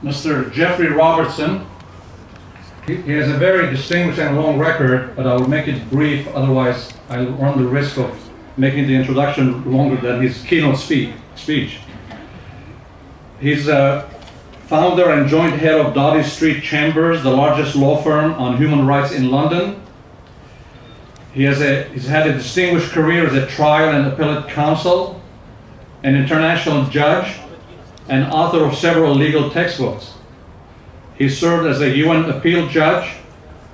Mr. Geoffrey Robertson. He has a very distinguished and long record, but I will make it brief, otherwise I'll run the risk of making the introduction longer than his keynote speech. He's a founder and joint head of Doughty Street Chambers, the largest law firm on human rights in London. He's had a distinguished career as a trial and appellate counsel, an international judge, and author of several legal textbooks. He served as a UN appeal judge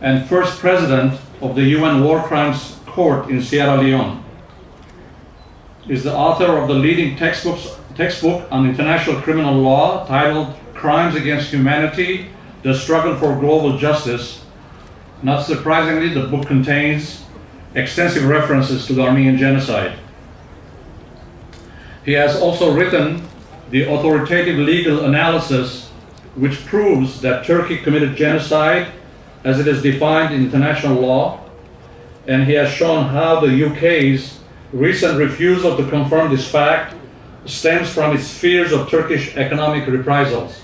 and first president of the UN War Crimes Court in Sierra Leone. He's the author of the leading textbook on international criminal law titled Crimes Against Humanity, The Struggle for Global Justice. Not surprisingly, the book contains extensive references to the Armenian Genocide. He has also written the authoritative legal analysis which proves that Turkey committed genocide as it is defined in international law, and he has shown how the UK's recent refusal to confirm this fact stems from its fears of Turkish economic reprisals.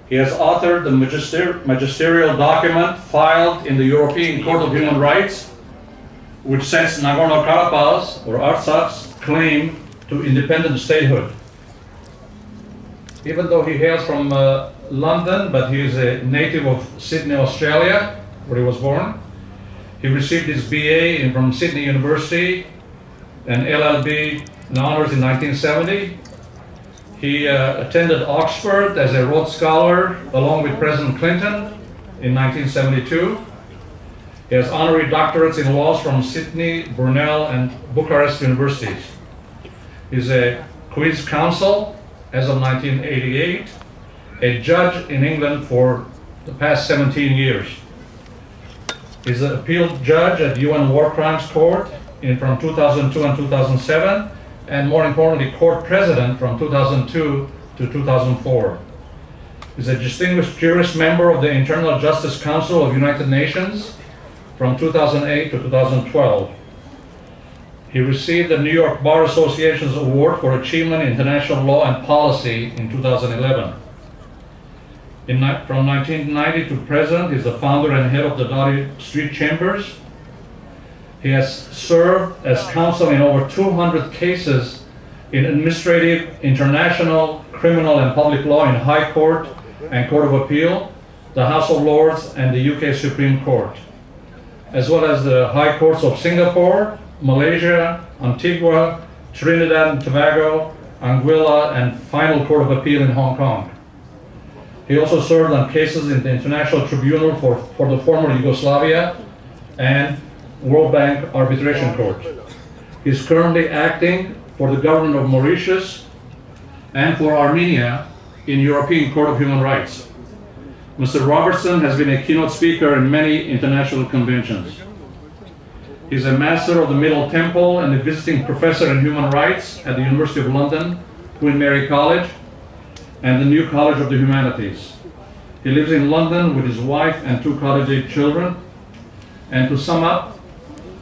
He has authored the magisterial document filed in the European Court of Human Rights, which sets Nagorno-Karabakh's or Artsak's claim to independent statehood. Even though he hails from London, but he is a native of Sydney, Australia, where he was born. He received his BA from Sydney University and LLB in honors in 1970. He attended Oxford as a Rhodes Scholar along with President Clinton in 1972. He has honorary doctorates in laws from Sydney, Brunel, and Bucharest universities. He's a Queen's Counsel as of 1988, a judge in England for the past 17 years. He's an appeal judge at UN War Crimes Court from 2002 and 2007, and more importantly, court president from 2002 to 2004. He's a distinguished jurist member of the Internal Justice Council of United Nations from 2008 to 2012. He received the New York Bar Association's Award for Achievement in International Law and Policy in 2011. From 1990 to present, he's the founder and head of the Doughty Street Chambers. He has served as counsel in over 200 cases in administrative, international, criminal, and public law in High Court and Court of Appeal, the House of Lords, and the UK Supreme Court, as well as the High Courts of Singapore, Malaysia, Antigua, Trinidad and Tobago, Anguilla, and final Court of Appeal in Hong Kong. He also served on cases in the International Tribunal for the former Yugoslavia and World Bank Arbitration Court. He's currently acting for the government of Mauritius and for Armenia in European Court of Human Rights. Mr. Robertson has been a keynote speaker in many international conventions. He's a master of the Middle Temple and a visiting professor in human rights at the University of London, Queen Mary College, and the New College of the Humanities. He lives in London with his wife and 2 college-age children. And to sum up,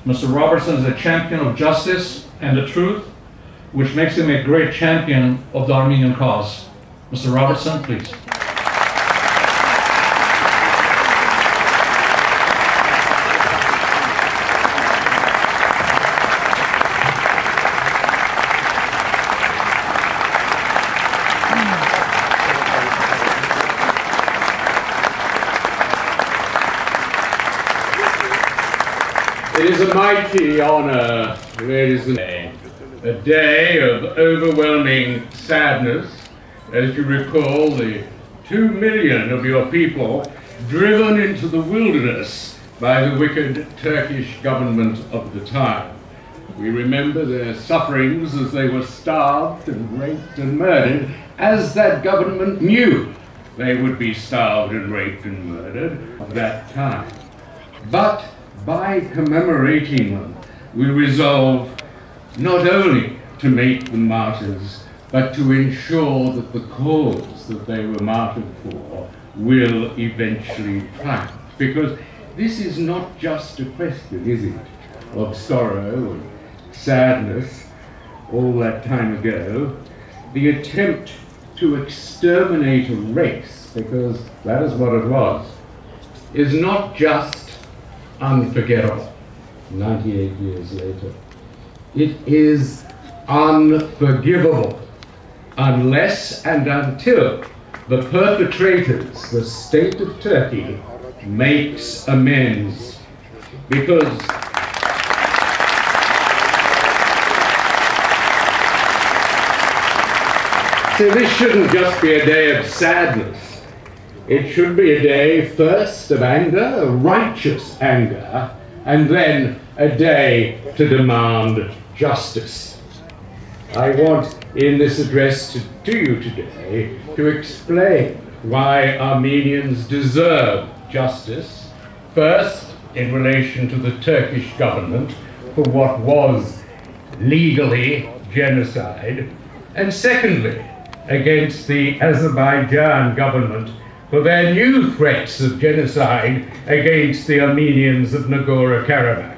Mr. Robertson is a champion of justice and the truth, which makes him a great champion of the Armenian cause. Mr. Robertson, please. It is a mighty honor, ladies and gentlemen, a day of overwhelming sadness, as you recall the 2 million of your people driven into the wilderness by the wicked Turkish government of the time. We remember their sufferings as they were starved and raped and murdered, as that government knew they would be starved and raped and murdered at that time. But by commemorating them, we resolve not only to make them martyrs, but to ensure that the cause that they were martyred for will eventually triumph. Because this is not just a question, is it, of sorrow and sadness all that time ago. The attempt to exterminate a race, because that is what it was, is not just unforgettable 98 years later. It is unforgivable unless and until the perpetrators, the state of Turkey, makes amends. Because so this shouldn't just be a day of sadness. It should be a day first of anger, righteous anger, and then a day to demand justice. I want in this address to you today to explain why Armenians deserve justice, first in relation to the Turkish government for what was legally genocide, and secondly against the Azerbaijan government for their new threats of genocide against the Armenians of Nagorno-Karabakh.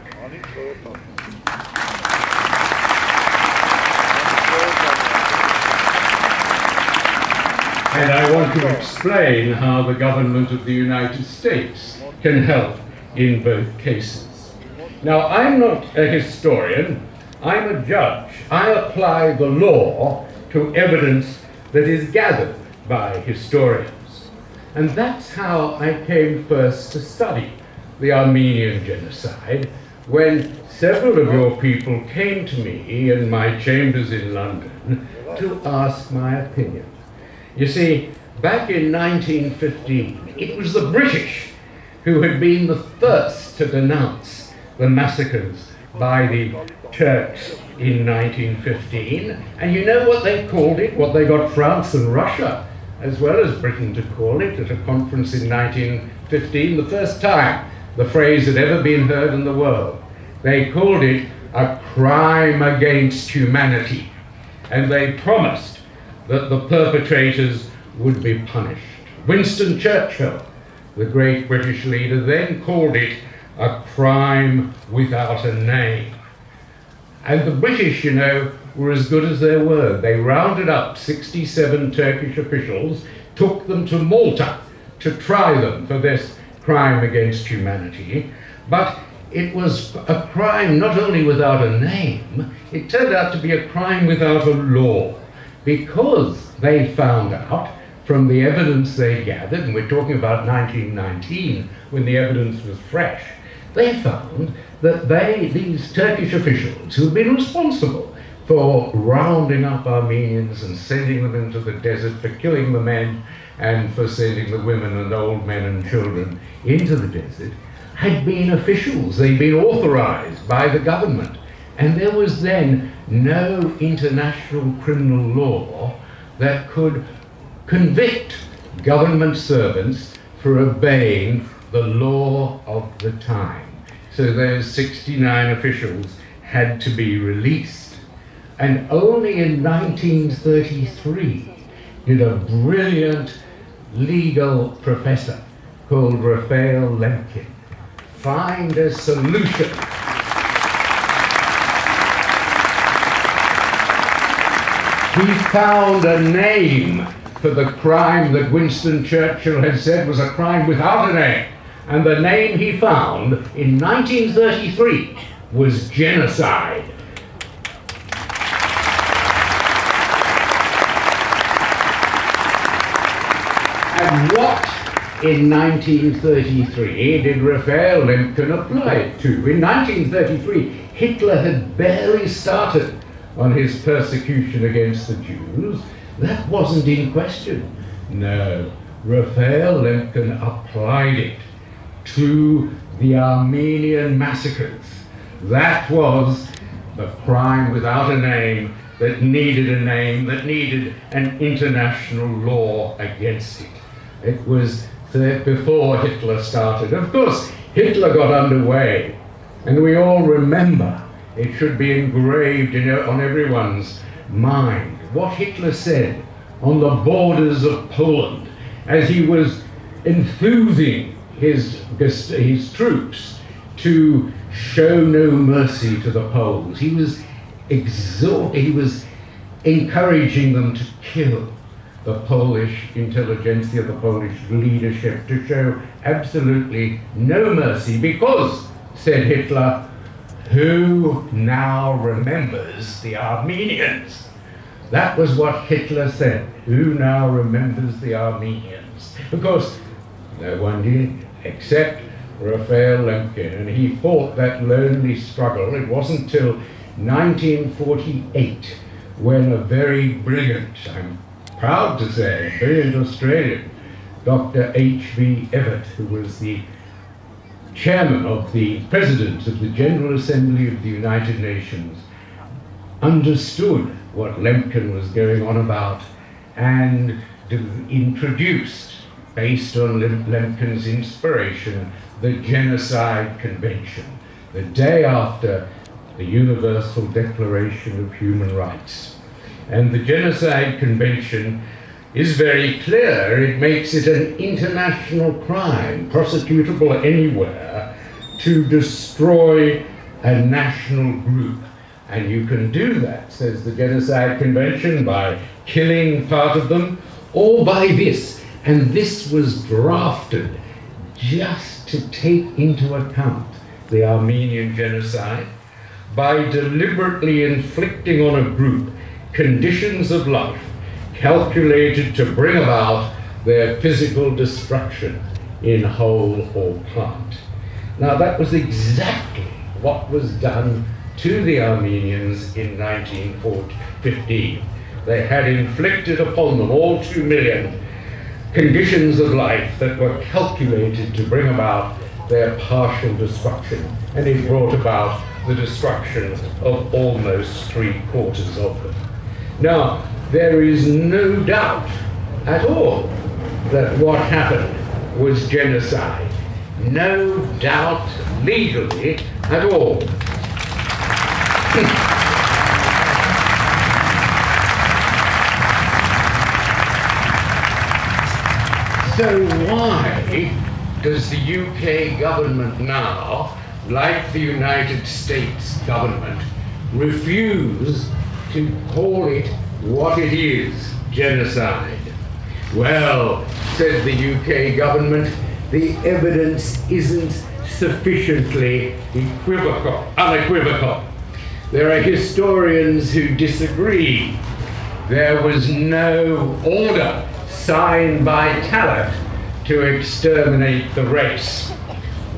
And I want to explain how the government of the United States can help in both cases. Now, I'm not a historian, I'm a judge. I apply the law to evidence that is gathered by historians. And that's how I came first to study the Armenian Genocide, when several of your people came to me in my chambers in London to ask my opinion. You see, back in 1915, it was the British who had been the first to denounce the massacres by the Turks in 1915. And you know what they called it, what they got France and Russia, as well as Britain, to call it at a conference in 1915, the first time the phrase had ever been heard in the world. They called it a crime against humanity. And they promised that the perpetrators would be punished. Winston Churchill, the great British leader, then called it a crime without a name. And the British, you know, were as good as their word. They rounded up 67 Turkish officials, took them to Malta to try them for this crime against humanity. But it was a crime not only without a name, it turned out to be a crime without a law, because they found out from the evidence they gathered, and we're talking about 1919 when the evidence was fresh, they found that these Turkish officials who had been responsible for rounding up Armenians and sending them into the desert, for killing the men and for sending the women and old men and children into the desert, had been officials. They'd been authorized by the government. And there was then no international criminal law that could convict government servants for obeying the law of the time. So those 69 officials had to be released. And only in 1933 did a brilliant legal professor called Raphael Lemkin find a solution. He found a name for the crime that Winston Churchill had said was a crime without a name. And the name he found in 1933 was genocide. And what in 1933 did Raphael Lemkin apply it to? In 1933, Hitler had barely started on his persecution against the Jews. That wasn't in question. No, Raphael Lemkin applied it to the Armenian massacres. That was the crime without a name that needed a name, that needed an international law against it. It was before Hitler started. Of course, Hitler got underway, and we all remember, it should be engraved on everyone's mind, what Hitler said on the borders of Poland as he was enthusing his troops to show no mercy to the Poles. He was encouraging them to kill. the Polish intelligentsia, the Polish leadership, to show absolutely no mercy because, said Hitler, who now remembers the Armenians? That was what Hitler said. Who now remembers the Armenians? Because no one did except Raphael Lemkin, and he fought that lonely struggle. It wasn't till 1948 when a very brilliant, I'm proud to say, brilliant Australian, Dr. H.V. Evatt, who was the chairman of the president of the General Assembly of the United Nations, understood what Lemkin was going on about and introduced, based on Lemkin's inspiration, the Genocide Convention, the day after the Universal Declaration of Human Rights. And the Genocide Convention is very clear. It makes it an international crime, prosecutable anywhere, to destroy a national group. And you can do that, says the Genocide Convention, by killing part of them, or by this. And this was drafted just to take into account the Armenian genocide by deliberately inflicting on a group conditions of life calculated to bring about their physical destruction in whole or part. Now that was exactly what was done to the Armenians in 1915. They had inflicted upon them, all 2 million, conditions of life that were calculated to bring about their partial destruction, and it brought about the destruction of almost 3/4 of them. Now, there is no doubt at all that what happened was genocide. No doubt legally at all. So why does the UK government now, like the United States government, refuse to call it what it is, genocide? Well, said the UK government, the evidence isn't sufficiently unequivocal. There are historians who disagree. There was no order signed by Talat to exterminate the race.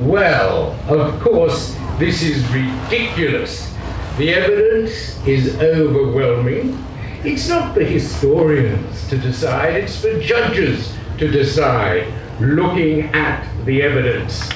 Well, of course, this is ridiculous. The evidence is overwhelming. It's not for historians to decide, it's for judges to decide, looking at the evidence.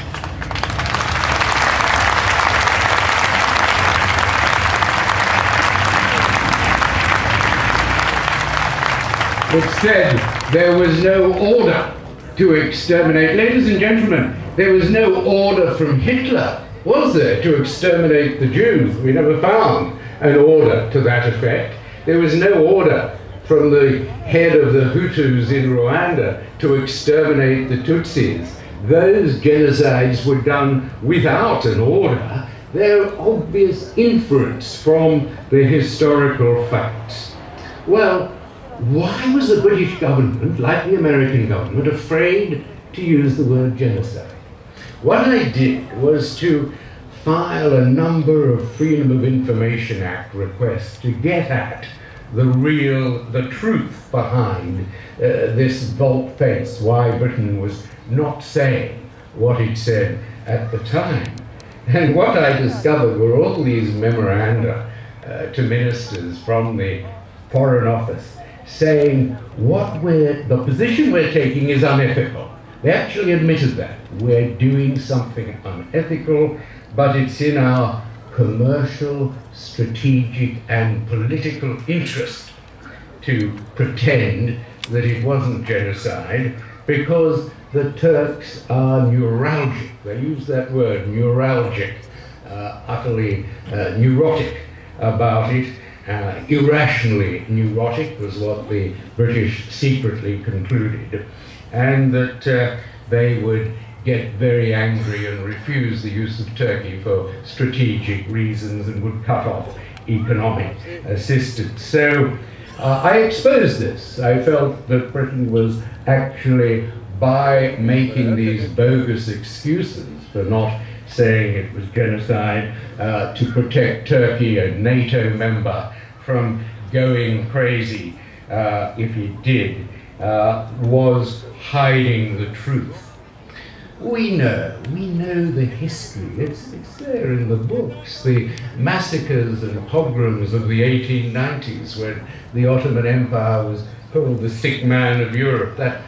It said there was no order to exterminate. Ladies and gentlemen, there was no order from Hitler, was there, to exterminate the Jews? We never found an order to that effect. There was no order from the head of the Hutus in Rwanda to exterminate the Tutsis. Those genocides were done without an order. They're obvious inference from the historical facts. Well, why was the British government, like the American government, afraid to use the word genocide? What I did was to file a number of Freedom of Information Act requests to get at the truth behind this volte-face, why Britain was not saying what it said at the time. And what I discovered were all these memoranda to ministers from the Foreign Office saying the position we're taking is unethical. They actually admitted that. We're doing something unethical, but it's in our commercial, strategic, and political interest to pretend that it wasn't genocide, because the Turks are neuralgic. They use that word, neuralgic, utterly neurotic about it. Irrationally neurotic was what the British secretly concluded, and that they would get very angry and refuse the use of Turkey for strategic reasons and would cut off economic assistance. So I exposed this. I felt that Britain was actually, by making these bogus excuses for not saying it was genocide, to protect Turkey, a NATO member, from going crazy if it did, was hiding the truth. We know the history, it's there in the books, the massacres and pogroms of the 1890s when the Ottoman Empire was called the sick man of Europe, that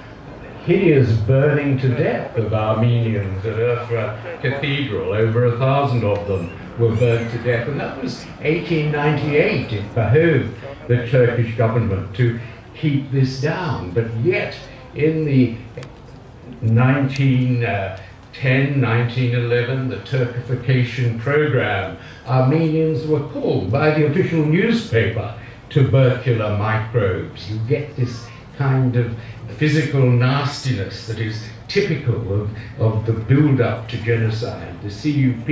hideous burning to death of Armenians at Urfa Cathedral. Over 1,000 of them were burnt to death, and that was 1898. It behoved the Turkish government to keep this down, but yet in the 1910, 1911, the Turkification program, Armenians were called by the official newspaper tubercular microbes. You get this kind of physical nastiness that is typical of the build-up to genocide. The CUP,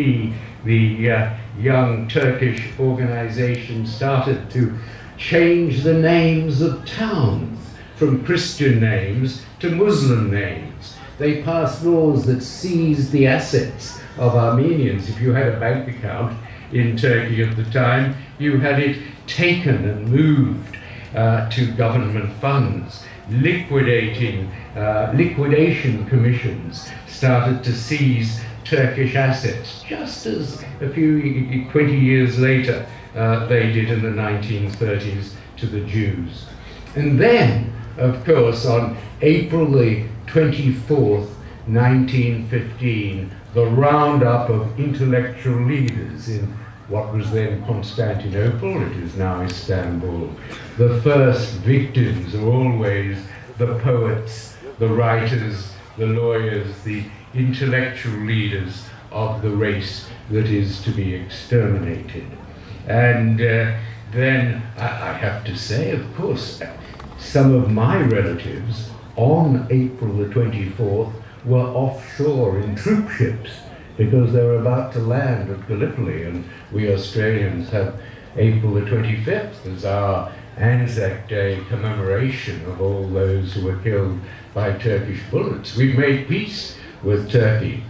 the young Turkish organization, started to change the names of towns from Christian names to Muslim names. They passed laws that seized the assets of Armenians. If you had a bank account in Turkey at the time, you had it taken and moved to government funds. Liquidation commissions started to seize Turkish assets, just as 20 years later they did in the 1930s to the Jews. And then, of course, on April the 24th, 1915, the roundup of intellectual leaders in what was then Constantinople, it is now Istanbul. The first victims are always the poets, the writers, the lawyers, the intellectual leaders of the race that is to be exterminated. And then I have to say, of course, some of my relatives on April the 24th were offshore in troop ships because they were about to land at Gallipoli, and we Australians have April the 25th as our Anzac Day commemoration of all those who were killed by Turkish bullets. We've made peace with Turkey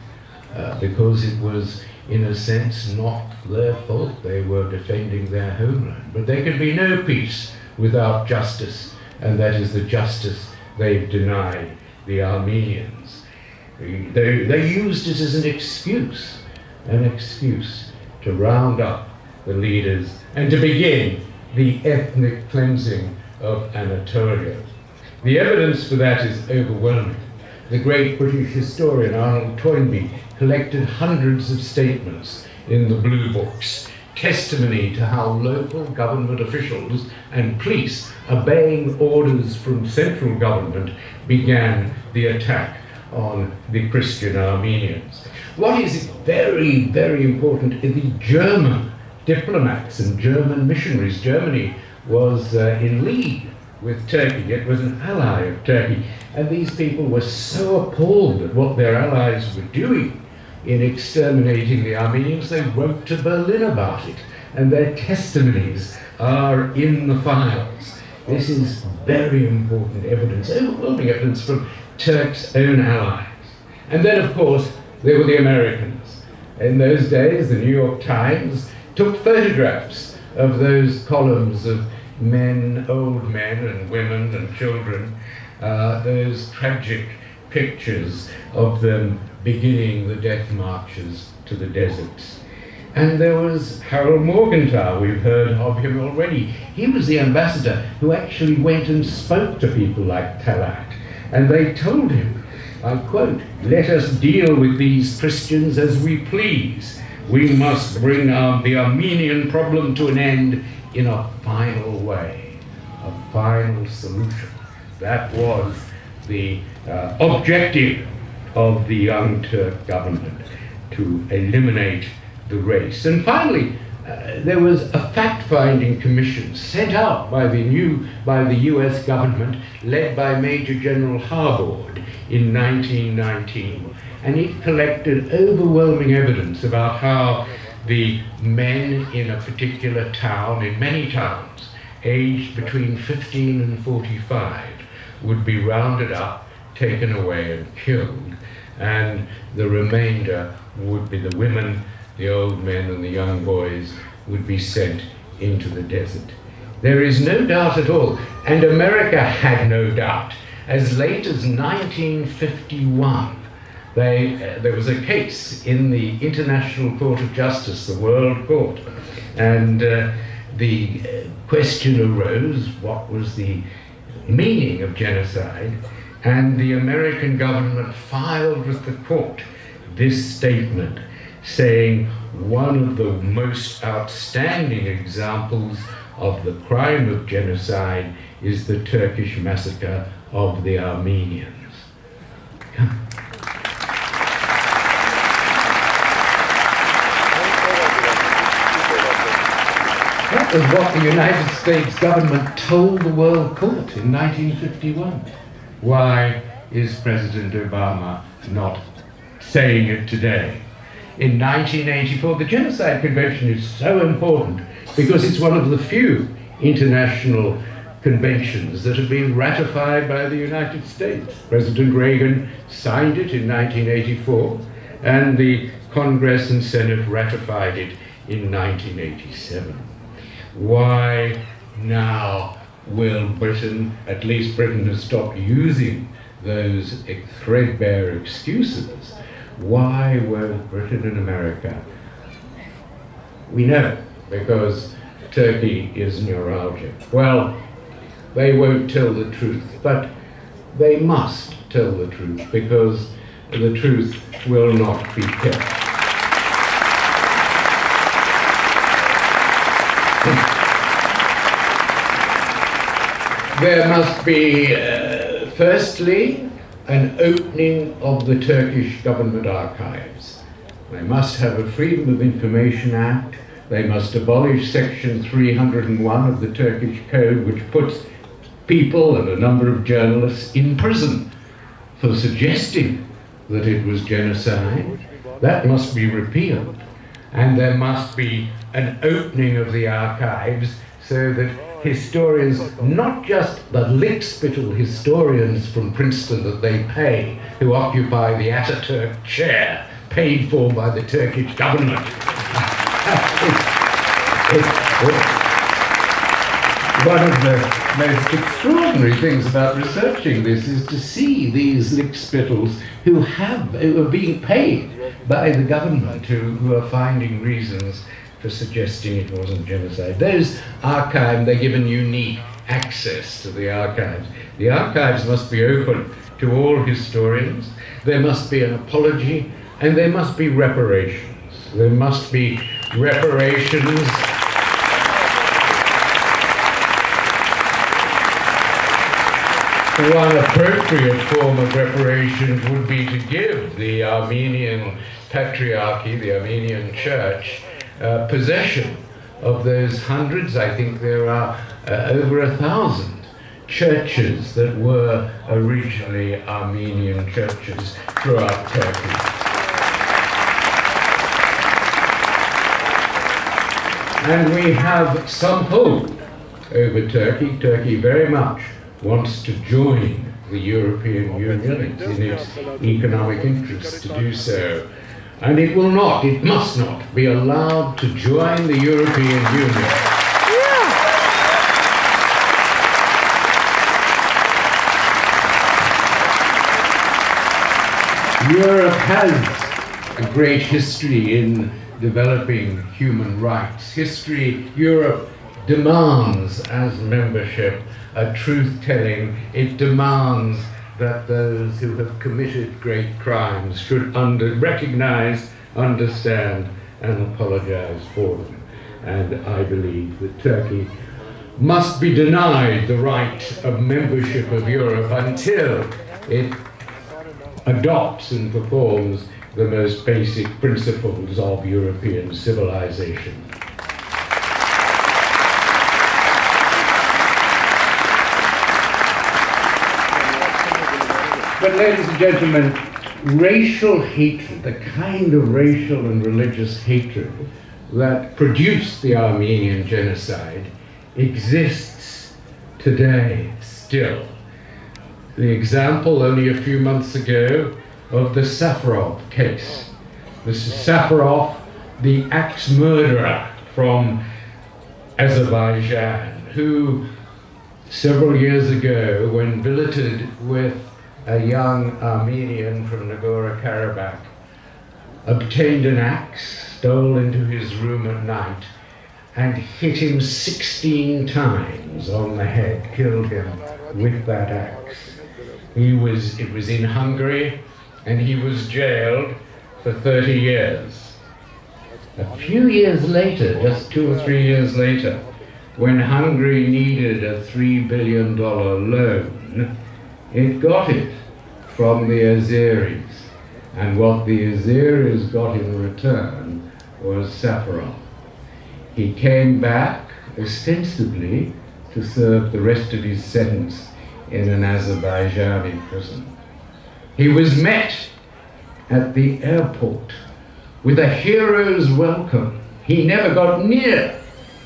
because it was, in a sense, not their fault. They were defending their homeland. But there can be no peace without justice, and that is the justice they've denied the Armenians. They used it as an excuse to round up the leaders and to begin the ethnic cleansing of Anatolia. The evidence for that is overwhelming. The great British historian Arnold Toynbee collected hundreds of statements in the Blue Books, testimony to how local government officials and police, obeying orders from central government, began the attack on the Christian Armenians. What is very, very important is the German diplomats and German missionaries. Germany was in league with Turkey. It was an ally of Turkey. And these people were so appalled at what their allies were doing in exterminating the Armenians, they wrote to Berlin about it. And their testimonies are in the files. This is very important evidence, overwhelming evidence from Turk's own allies. And then, of course, there were the Americans. In those days, the New York Times took photographs of those columns of men, old men and women and children, those tragic pictures of them beginning the death marches to the deserts. And there was Harold Morgenthau, we've heard of him already. He was the ambassador who actually went and spoke to people like Talat. And they told him, I quote, "Let us deal with these Christians as we please. We must bring the Armenian problem to an end in a final way, a final solution." That was the objective of the Young Turk government, to eliminate the race. And finally, there was a fact-finding commission sent out by the US government, led by Major General Harbord in 1919. And it collected overwhelming evidence about how the men in a particular town, in many towns, aged between 15 and 45 would be rounded up, taken away and killed, and the remainder would be the women, the old men and the young boys would be sent into the desert. There is no doubt at all, and America had no doubt. As late as 1951, there was a case in the International Court of Justice, the World Court, and the question arose, what was the meaning of genocide? And the American government filed with the court this statement saying one of the most outstanding examples of the crime of genocide is the Turkish massacre of the Armenians. That was what the United States government told the World Court in 1951. Why is President Obama not saying it today? In 1984, the Genocide Convention is so important because it's one of the few international conventions that have been ratified by the United States. President Reagan signed it in 1984, and the Congress and Senate ratified it in 1987. Why now will Britain, at least Britain, has stopped using those threadbare excuses? Why won't Britain and America? We know, because Turkey is neuralgia. Well, they won't tell the truth, but they must tell the truth, because the truth will not be kept. There must be, firstly, an opening of the Turkish government archives. They must have a Freedom of Information Act. They must abolish Section 301 of the Turkish Code, which puts people and a number of journalists in prison for suggesting that it was genocide. That must be repealed. And there must be an opening of the archives so that historians, not just the lickspittle historians from Princeton that they pay, who occupy the Ataturk chair, paid for by the Turkish government. One of the most extraordinary things about researching this is to see these lickspittles who are being paid by the government, who are finding reasons for suggesting it wasn't genocide. Those archives, they're given unique access to the archives. The archives must be open to all historians. There must be an apology, and there must be reparations. There must be reparations. One appropriate form of reparations would be to give the Armenian Patriarchy, the Armenian Church, possession of those hundreds, I think there are over 1,000 churches that were originally Armenian churches throughout Turkey. And we have some hope over Turkey. Turkey very much wants to join the European Union. It's in its economic interest to do so. And it will not, it must not be allowed to join the European Union. Europe has a great history in developing human rights. Europe demands as membership a truth-telling. It demands that those who have committed great crimes should recognize, understand, and apologize for them. And I believe that Turkey must be denied the right of membership of Europe until it adopts and performs the most basic principles of European civilization. But ladies and gentlemen, racial hatred, the kind of racial and religious hatred that produced the Armenian genocide, exists today still. The example only a few months ago of the Safarov case. This is Safarov, the axe murderer from Azerbaijan, who several years ago, when billeted with a young Armenian from Nagorno-Karabakh, obtained an axe, stole into his room at night, and hit him 16 times on the head, killed him with that axe. It was in Hungary, and he was jailed for 30 years. A few years later, just 2 or 3 years later, when Hungary needed a $3 billion loan, it got it from the Azeris. And what the Azeris got in return was Safarov. He came back ostensibly to serve the rest of his sentence in an Azerbaijani prison. He was met at the airport with a hero's welcome. He never got near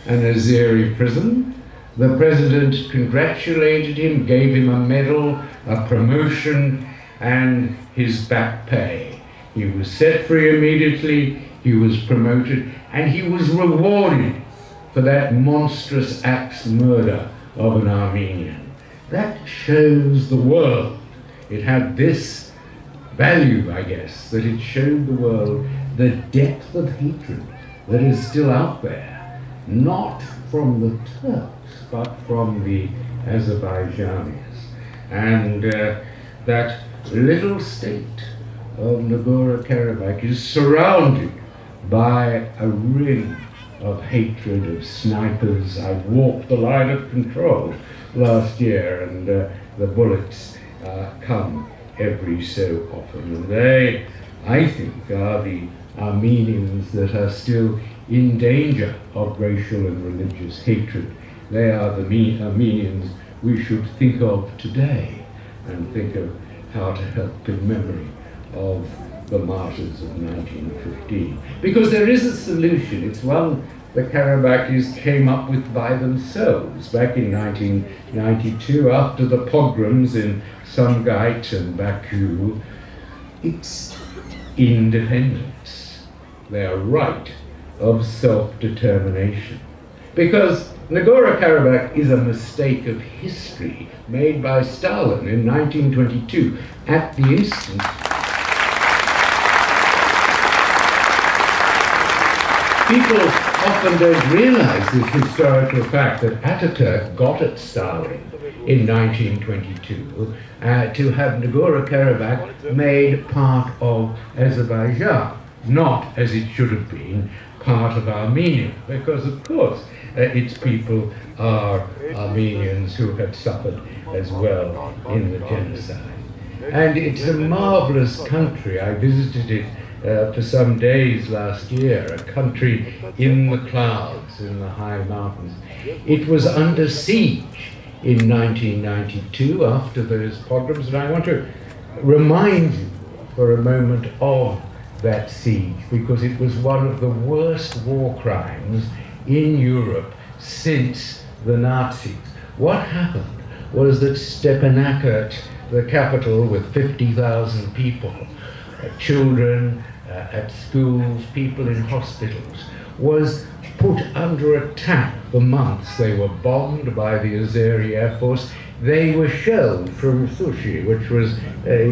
an Azeri prison. The president congratulated him, gave him a medal, a promotion, and his back pay. He was set free immediately, he was promoted, and he was rewarded for that monstrous axe murder of an Armenian. That shows the world. It had this value, I guess, that it showed the world the depth of hatred that is still out there, not from the Turks, but from the Azerbaijanis. And that little state of Nagorno-Karabakh is surrounded by a ring of hatred, of snipers. I walked the line of control last year, and the bullets come every so often. And they, I think, are the Armenians that are still in danger of racial and religious hatred. They are the Armenians we should think of today and think of how to help in memory of the martyrs of 1915. Because there is a solution. It's one the Karabakhis came up with by themselves back in 1992 after the pogroms in Sumgait and Baku. It's independence, their right of self-determination. Because Nagorno-Karabakh is a mistake of history made by Stalin in 1922 at the instant people often don't realize this historical fact that Ataturk got at Stalin in 1922 to have Nagorno-Karabakh made part of Azerbaijan, not, as it should have been, part of Armenia, because of course its people are Armenians who had suffered as well in the genocide. And it's a marvelous country. I visited it for some days last year, a country in the clouds, in the high mountains. It was under siege in 1992 after those pogroms, and I want to remind you for a moment of that siege, because it was one of the worst war crimes in Europe since the Nazis. What happened was that Stepanakert, the capital with 50,000 people, children at schools, people in hospitals, was put under attack for months. They were bombed by the Azeri Air Force. They were shelled from Sushi, which was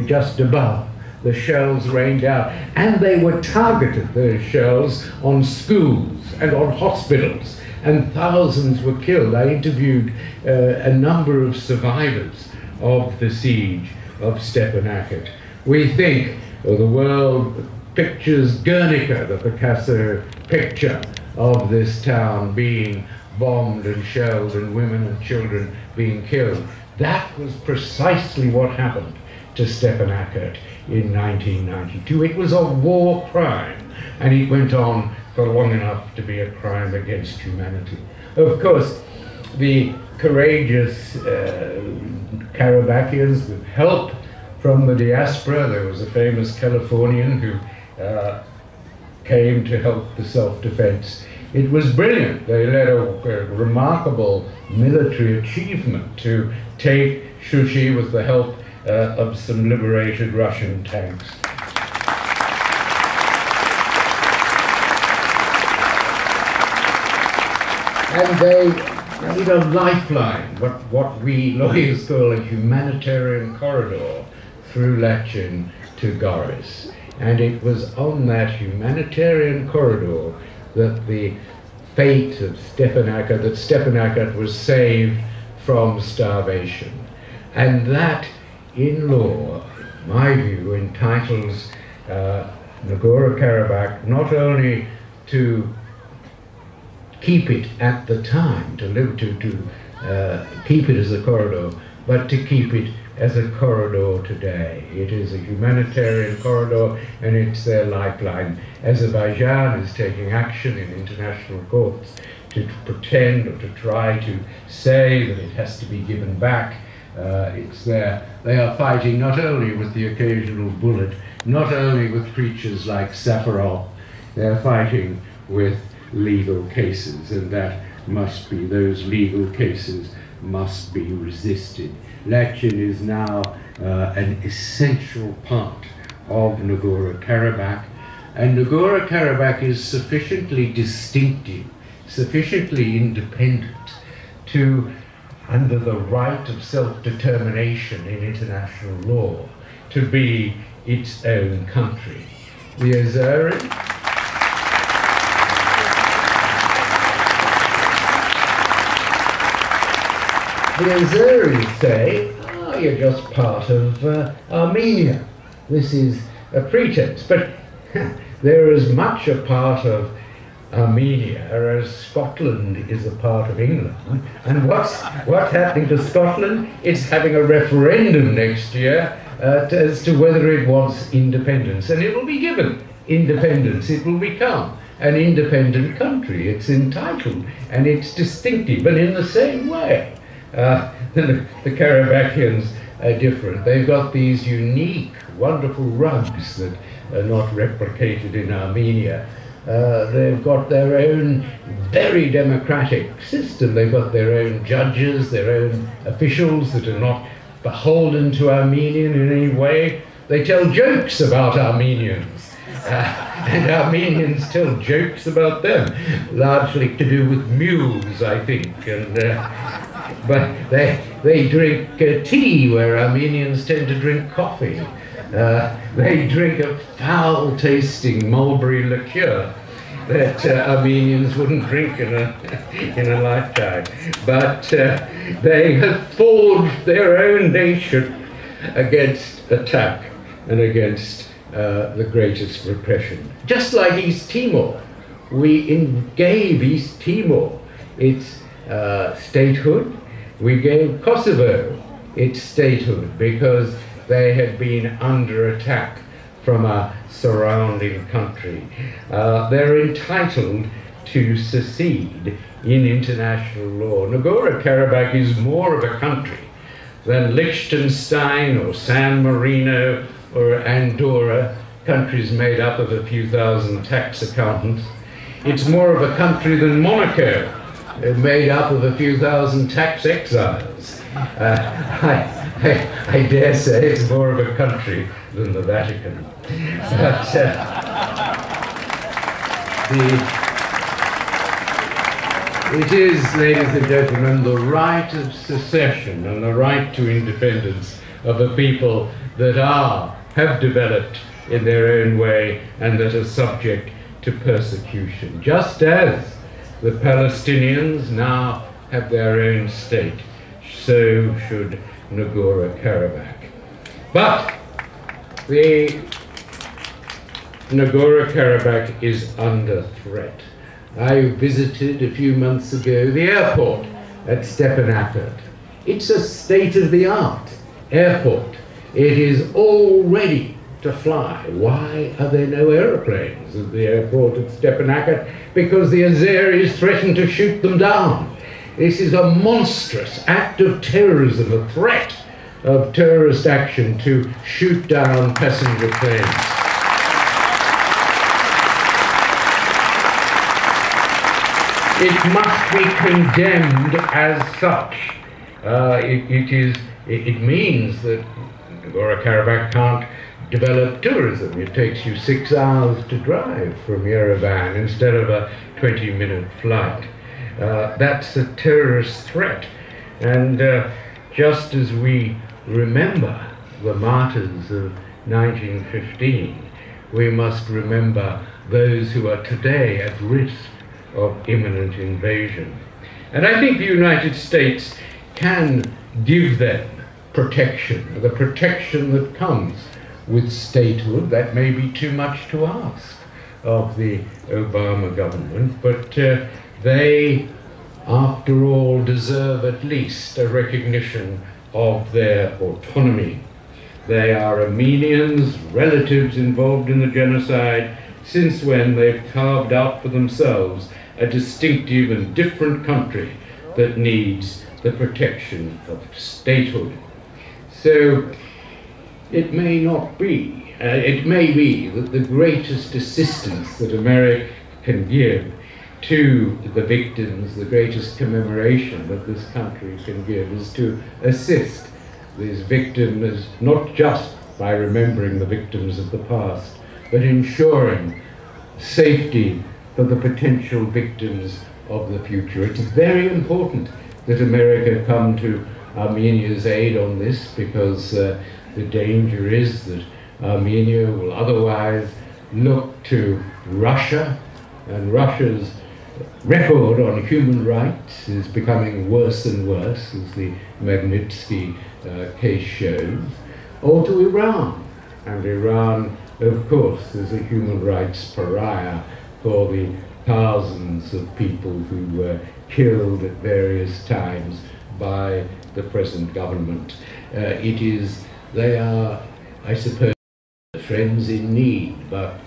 just above. The shells rained out, and they were targeted, those shells, on schools and on hospitals, and thousands were killed. I interviewed a number of survivors of the siege of Stepanakert. We think, or the world pictures Guernica, the Picasso picture of this town being bombed and shelled and women and children being killed. That was precisely what happened to Stepanakert in 1992. It was a war crime, and it went on for long enough to be a crime against humanity. Of course, the courageous Karabakhians, with help from the diaspora, there was a famous Californian who came to help the self-defense It was brilliant. They led a remarkable military achievement to take Shushi with the help of some liberated Russian tanks. And they made a lifeline, what we lawyers call a humanitarian corridor through Lachin to Goris. And it was on that humanitarian corridor that the fate of Stepanakert was saved from starvation. And that, in law, my view, entitles Nagorno-Karabakh not only to keep it at the time, keep it as a corridor, but to keep it as a corridor today. It is a humanitarian corridor, and it's their lifeline. Azerbaijan is taking action in international courts to pretend or to try to say that it has to be given back. They are fighting not only with the occasional bullet, not only with creatures like Safarov, they're fighting with legal cases, and those legal cases must be resisted. Lachin is now an essential part of Nagorno-Karabakh, and Nagorno-Karabakh is sufficiently distinctive, sufficiently independent to, under the right of self-determination in international law, to be its own country. The Azeris say, oh, you're just part of Armenia. This is a pretense. But they're as much a part of Armenia as Scotland is a part of England. And what's happening to Scotland? It's having a referendum next year as to whether it wants independence. And it will be given independence. It will become an independent country. It's entitled and it's distinctive. But in the same way, the Karabakhians are different. They've got these unique, wonderful rugs that are not replicated in Armenia. They've got their own very democratic system. They've got their own judges, their own officials that are not beholden to Armenian in any way. They tell jokes about Armenians, and Armenians tell jokes about them, largely to do with mules, I think. But they drink tea where Armenians tend to drink coffee. They drink a foul-tasting mulberry liqueur that Armenians wouldn't drink in a lifetime. But they have forged their own nation against attack and against the greatest repression. Just like East Timor, we gave East Timor its statehood. We gave Kosovo its statehood because they had been under attack from a surrounding country. They're entitled to secede in international law. Nagorno-Karabakh is more of a country than Liechtenstein or San Marino or Andorra, countries made up of a few thousand tax accountants. It's more of a country than Monaco, made up of a few thousand tax exiles. I dare say it's more of a country than the Vatican. But it is, ladies and gentlemen, the right of secession and the right to independence of a people that have developed in their own way and that are subject to persecution. Just as the Palestinians now have their own state, so should Nagorno-Karabakh. But the Nagorno-Karabakh is under threat. I visited a few months ago the airport at Stepanakert. It's a state-of-the-art airport. It is all ready to fly. Why are there no aeroplanes at the airport at Stepanakert? Because the Azeris threaten to shoot them down. This is a monstrous act of terrorism, a threat of terrorist action to shoot down passenger planes. it must be condemned as such. It means that Nagorno-Karabakh can't develop tourism. It takes you 6 hours to drive from Yerevan instead of a 20-minute flight. That's a terrorist threat. And just as we remember the martyrs of 1915, we must remember those who are today at risk of imminent invasion. And I think the United States can give them protection, the protection that comes with statehood. That may be too much to ask of the Obama government, but they, after all, deserve at least a recognition of their autonomy. They are Armenians, relatives involved in the genocide, since when they've carved out for themselves a distinctive and different country that needs the protection of statehood. So it may not be, it may be that the greatest assistance that America can give to the victims, the greatest commemoration that this country can give, is to assist these victims, not just by remembering the victims of the past, but ensuring safety for the potential victims of the future. It's very important that America come to Armenia's aid on this, because the danger is that Armenia will otherwise look to Russia, and Russia's record on human rights is becoming worse and worse, as the Magnitsky case shows, or to Iran. And Iran, of course, is a human rights pariah for the thousands of people who were killed at various times by the present government. They are, I suppose, friends in need, but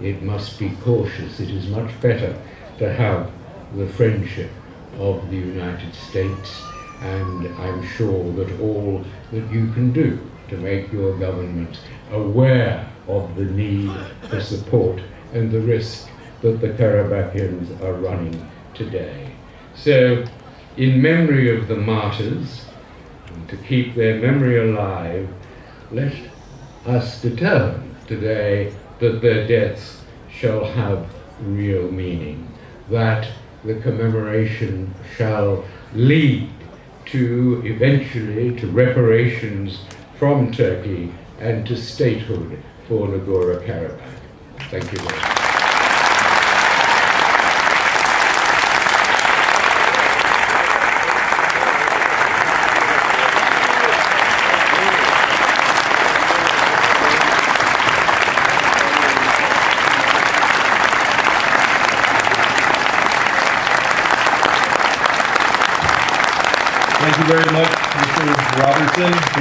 it must be cautious. It is much better to have the friendship of the United States, and I'm sure that all that you can do to make your government aware of the need for support and the risk that the Karabakians are running today. So, in memory of the martyrs, and to keep their memory alive, let us determine today that their deaths shall have real meaning, that the commemoration shall lead to, eventually, to reparations from Turkey and to statehood for Nagorno-Karabakh. Thank you very much. Thank you very much, Mr. Robertson.